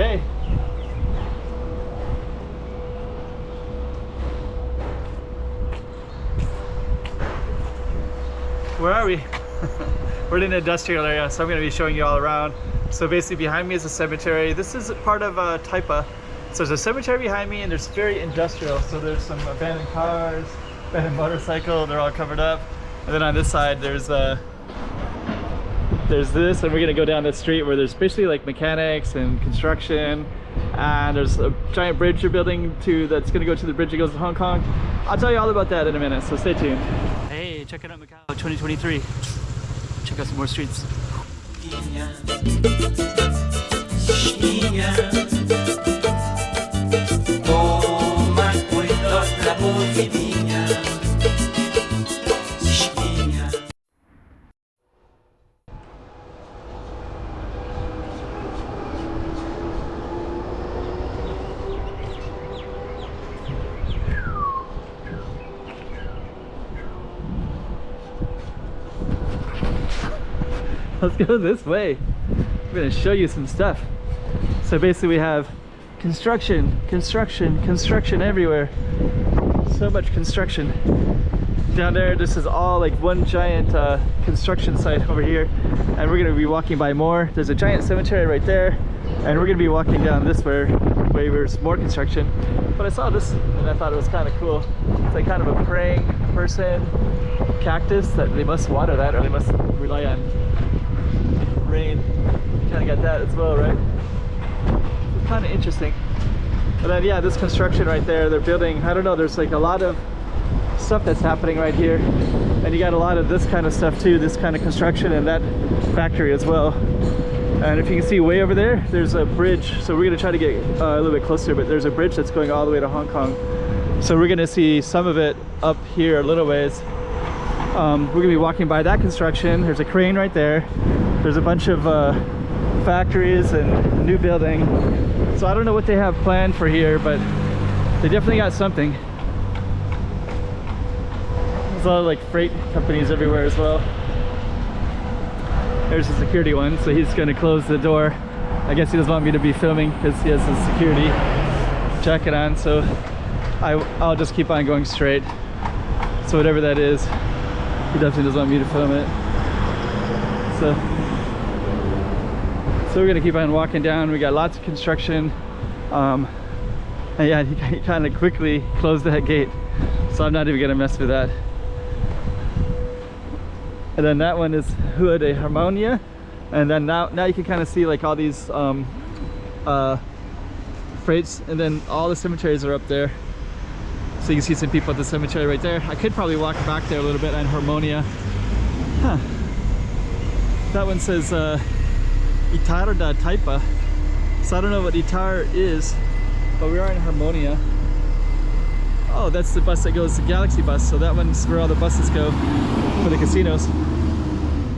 Okay. Where are we? We're in an industrial area, so I'm going to be showing you all around. So basically behind me is a cemetery. This is part of Taipa. So there's a cemetery behind me and there's very industrial. So there's some abandoned cars, abandoned motorcycle, they're all covered up. And then on this side there's this, and we're gonna go down the street where there's basically like mechanics and construction, and there's a giant bridge they're building that's gonna go to the bridge that goes to Hong Kong. I'll tell you all about that in a minute, so stay tuned. Hey, check it out, Macau 2023. Check out some more streets. Let's go this way. I'm gonna show you some stuff. So basically we have construction everywhere. So much construction. Down there, this is all like one giant construction site over here. And we're gonna be walking by more. There's a giant cemetery right there. And we're gonna be walking down this way where there's more construction. But I saw this and I thought it was kind of cool. It's like kind of a praying person cactus that they must water that, or they must rely on rain. Kind of got that as well, right? It's kind of interesting. But then yeah, this construction right there, they're building, I don't know, there's like a lot of stuff that's happening right here, and you got a lot of this kind of stuff too, this kind of construction, and that factory as well. And if you can see way over there, there's a bridge. So we're gonna try to get a little bit closer, but there's a bridge that's going all the way to Hong Kong. So we're gonna see some of it up here a little ways. We're gonna be walking by that construction. There's a crane right there. There's a bunch of factories and new building. So I don't know what they have planned for here, but they definitely got something. There's a lot of like freight companies everywhere as well. There's a security one, so he's gonna close the door. I guess he doesn't want me to be filming because he has his security jacket on, so I'll just keep on going straight. So whatever that is, he definitely doesn't want me to film it. So we're gonna keep on walking down. We got lots of construction. And yeah, he kind of quickly closed that gate. So I'm not even gonna mess with that. And then that one is Rua de Harmonia. And then now you can kind of see like all these freights, and then all the cemeteries are up there. So you can see some people at the cemetery right there. I could probably walk back there a little bit on Harmonia. Huh. That one says Itar da Taipa. So I don't know what Itar is, but we are in Harmonia. Oh, that's the bus that goes, the Galaxy bus. So that one's where all the buses go for the casinos.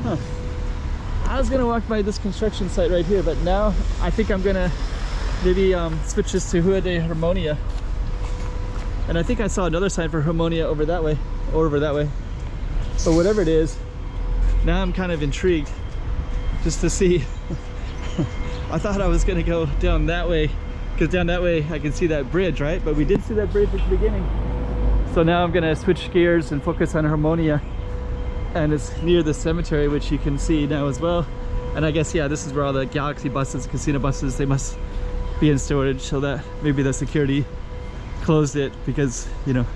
Huh. I was gonna walk by this construction site right here, but now I think I'm gonna maybe switch this to Rua de Harmonia. And I think I saw another sign for Harmonia over that way, or over that way. But whatever it is, now I'm kind of intrigued just to see. I thought I was gonna go down that way, because down that way I can see that bridge, right? But we did see that bridge at the beginning. So now I'm gonna switch gears and focus on Harmonia. And it's near the cemetery, which you can see now as well. And I guess, yeah, this is where all the Galaxy buses, casino buses, they must be in storage, so that maybe the security closed it because, you know,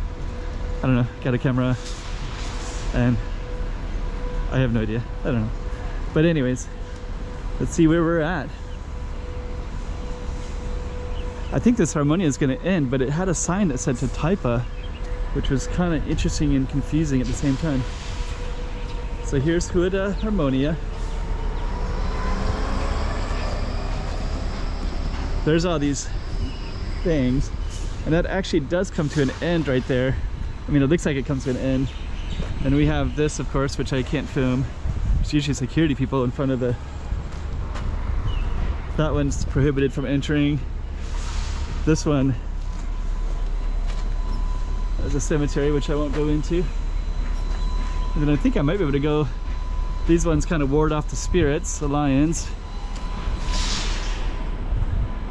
I don't know, got a camera and I have no idea, I don't know. But anyways, let's see where we're at. I think this Harmonia is going to end, but it had a sign that said to Taipa, which was kind of interesting and confusing at the same time. So here's Rua de Harmonia. There's all these things, and that actually does come to an end right there. I mean, it looks like it comes to an end. And we have this, of course, which I can't film. There's usually security people in front of the... That one's prohibited from entering. This one is a cemetery, which I won't go into. And then I think I might be able to go, these ones kind of ward off the spirits, the lions.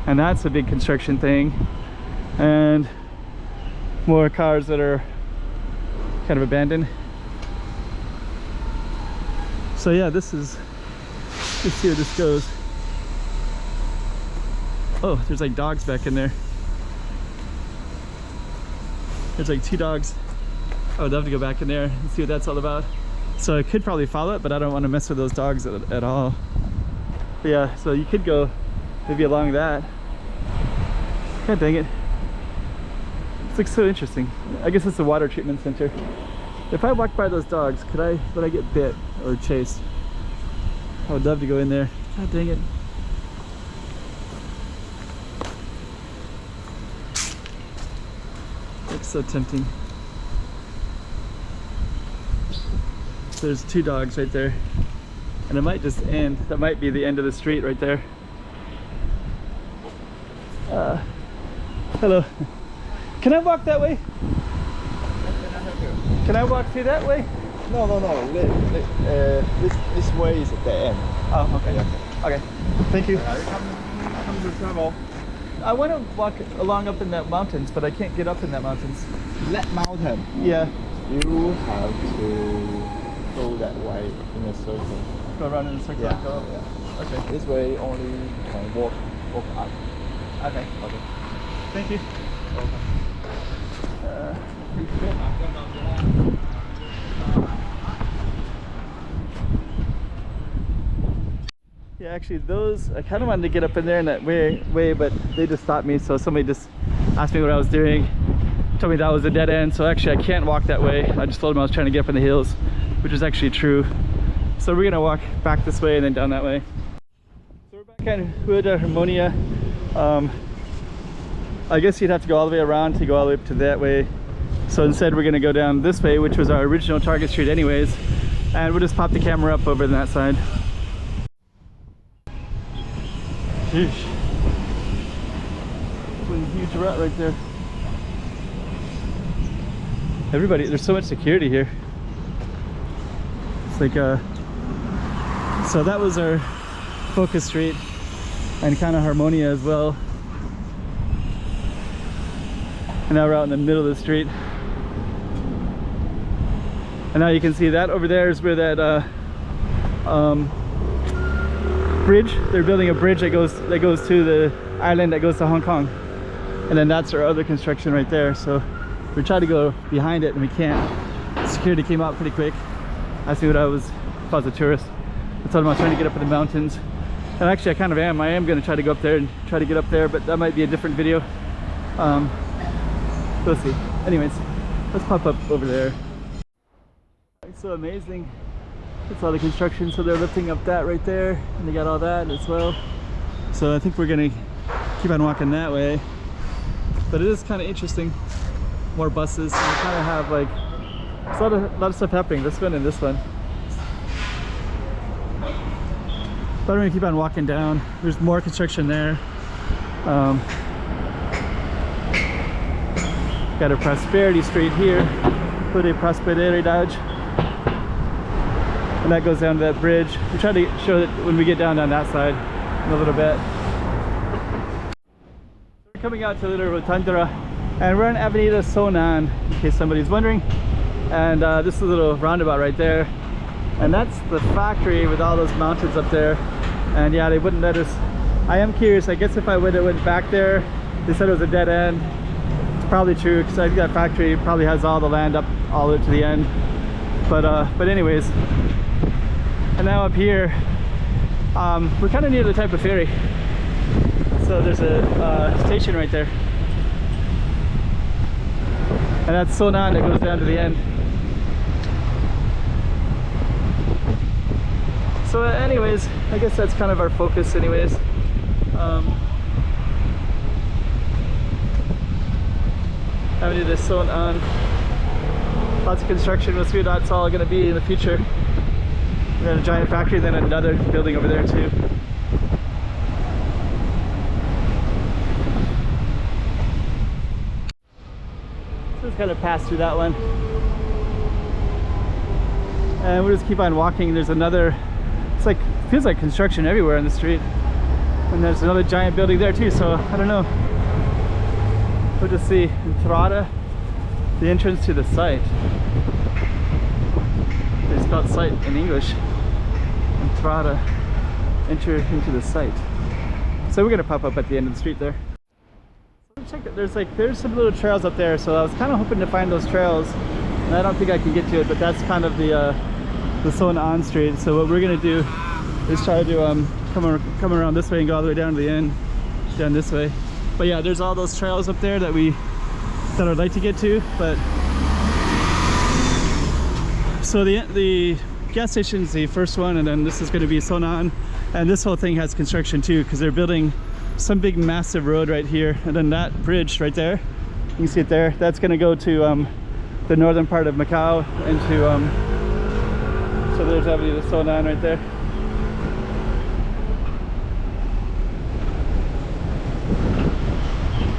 and that's a big construction thing, and more cars that are kind of abandoned. So yeah, this is, let's see where this goes. Oh, there's like dogs back in there. There's like 2 dogs. I would love to go back in there and see what that's all about. So I could probably follow it, but I don't want to mess with those dogs at all. But yeah, so you could go maybe along that. God dang it. This looks so interesting. I guess it's a water treatment center. If I walked by those dogs, would I get bit or chased? I would love to go in there. God dang it. It's so tempting. So there's 2 dogs right there. And it might just end. That might be the end of the street right there. Hello. Can I walk that way? Can I walk through that way? No. This way is at the end. Oh, okay. Okay. Okay. Thank you. Come to travel. I want to walk along up in that mountains, but I can't get up in that mountains. That mountain. Yeah. You have to go that way in a circle. Go around in a circle. Yeah. Go up. Yeah. Okay. This way only can walk up. Okay. Okay. Thank you. Yeah, actually those, I kind of wanted to get up in there in that way, but they just stopped me. So somebody just asked me what I was doing, told me that was a dead end. So actually I can't walk that way. I just told them I was trying to get up in the hills, which is actually true. So we're gonna walk back this way and then down that way. So we're back at Harmonia. I guess you'd have to go all the way around to go all the way up to that way. So instead we're gonna go down this way, which was our original target street anyways. And we'll just pop the camera up over on that side. Sheesh. There's a huge rut right there. Everybody, there's so much security here. It's like so that was our focus street and kind of Harmonia as well. And now we're out in the middle of the street. And now you can see that over there is where that bridge, they're building a bridge that goes to the island that goes to Hong Kong. And then that's our other construction right there. So we tried to go behind it and we can't. Security came out pretty quick. Asked me what I was, if I was a tourist. I told them I was trying to get up in the mountains. And actually I kind of am. I am going to try to go up there and try to get up there, but that might be a different video. We'll see. Anyways, let's pop up over there. It's so amazing. It's all the construction, so they're lifting up that right there, and they got all that as well. So I think we're gonna keep on walking that way. But it is kind of interesting. More buses. So we kind of have like there's a lot of stuff happening. This one and this one. But I'm gonna keep on walking down. There's more construction there. Got a Prosperity Street here. Put a Prosperidade. And that goes down to that bridge. We try to show it when we get down that side in a little bit. We're coming out to Little Rotundra, and we're on Avenida Sonan, in case somebody's wondering. And this is a little roundabout right there. And that's the factory with all those mountains up there. And yeah, they wouldn't let us. I am curious, I guess if I would have went back there, they said it was a dead end. It's probably true, because I think that factory probably has all the land up all the way to the end. But anyways. And now up here, we're kind of near the Taipa ferry. So there's a station right there. And that's Sonan that goes down to the end. So anyways, I guess that's kind of our focus anyways. Avenida Sonan. Lots of construction. We'll see what that's all going to be in the future. We got a giant factory, then another building over there too. So just kind of pass through that one. And we'll just keep on walking. There's another, it's like, feels like construction everywhere on the street. And there's another giant building there too, so I don't know. We'll just see. Entrada, the entrance to the site. They spelled site in English. Entrada, enter into the site. So we're gonna pop up at the end of the street there. Check it. There's some little trails up there, so I was kind of hoping to find those trails, and I don't think I can get to it, but that's kind of the Sonan street. So what we're gonna do is try to come around this way and go all the way down to the end, down this way. But yeah, there's all those trails up there that I'd like to get to. But so the gas station's the first one, and then this is going to be Sonan, and this whole thing has construction too, because they're building some big massive road right here, and then that bridge right there, you can see it there, that's going to go to the northern part of Macau, into so there's Avenida Sonan right there.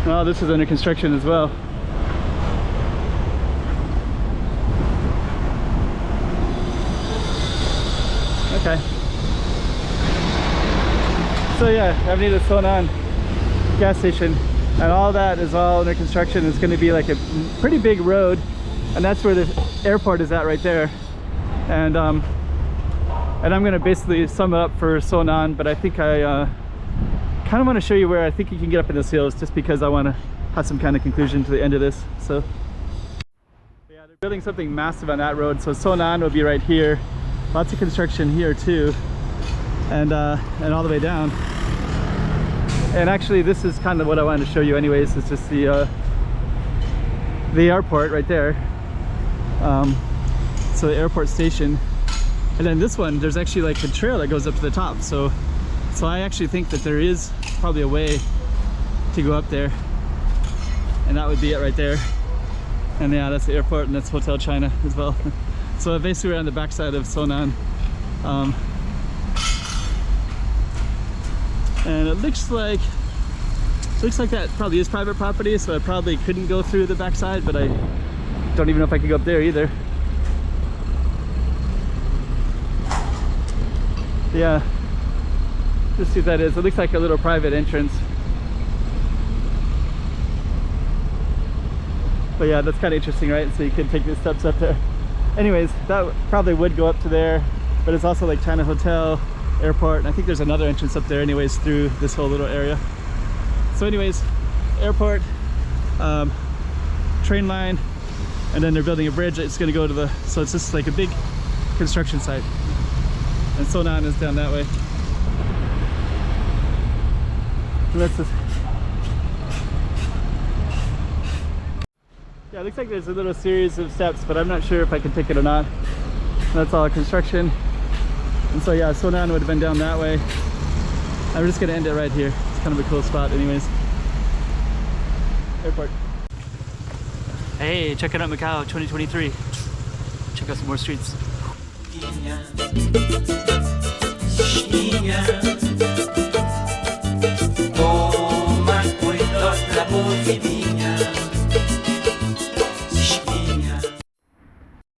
Oh, this is under construction as well. Okay. So yeah, Avenida Sonan gas station, and all that is all under construction. It's going to be like a pretty big road, and that's where the airport is at right there. And I'm going to basically sum it up for Sonan, but I think I kind of want to show you where I think you can get up in those hills, just because I want to have some kind of conclusion to the end of this. So yeah, they're building something massive on that road, so Sonan will be right here. Lots of construction here too, and all the way down. And actually this is kind of what I wanted to show you anyways. It's just the airport right there. So the airport station, and then this one, there's actually like a trail that goes up to the top, so I actually think that there is probably a way to go up there, and that would be it right there. And yeah, that's the airport, and that's Hotel China as well. So basically we're on the backside of Sonan. And it looks like that probably is private property, so I probably couldn't go through the backside, but I don't even know if I could go up there either. Yeah, let's see what that is. It looks like a little private entrance. But yeah, that's kind of interesting, right? So you could take the steps up there. Anyways, that probably would go up to there, but it's also like China Hotel, airport, and I think there's another entrance up there anyways through this whole little area. So anyways, airport, train line, and then they're building a bridge. It's going to go to the, so it's just like a big construction site, and Sonan is down that way. And that's just, yeah, it looks like there's a little series of steps, but I'm not sure if I can take it or not. And that's all construction. And so yeah, Sonan would have been down that way. I'm just gonna end it right here. It's kind of a cool spot anyways. Airport. Hey, checking out Macau 2023. Check out some more streets.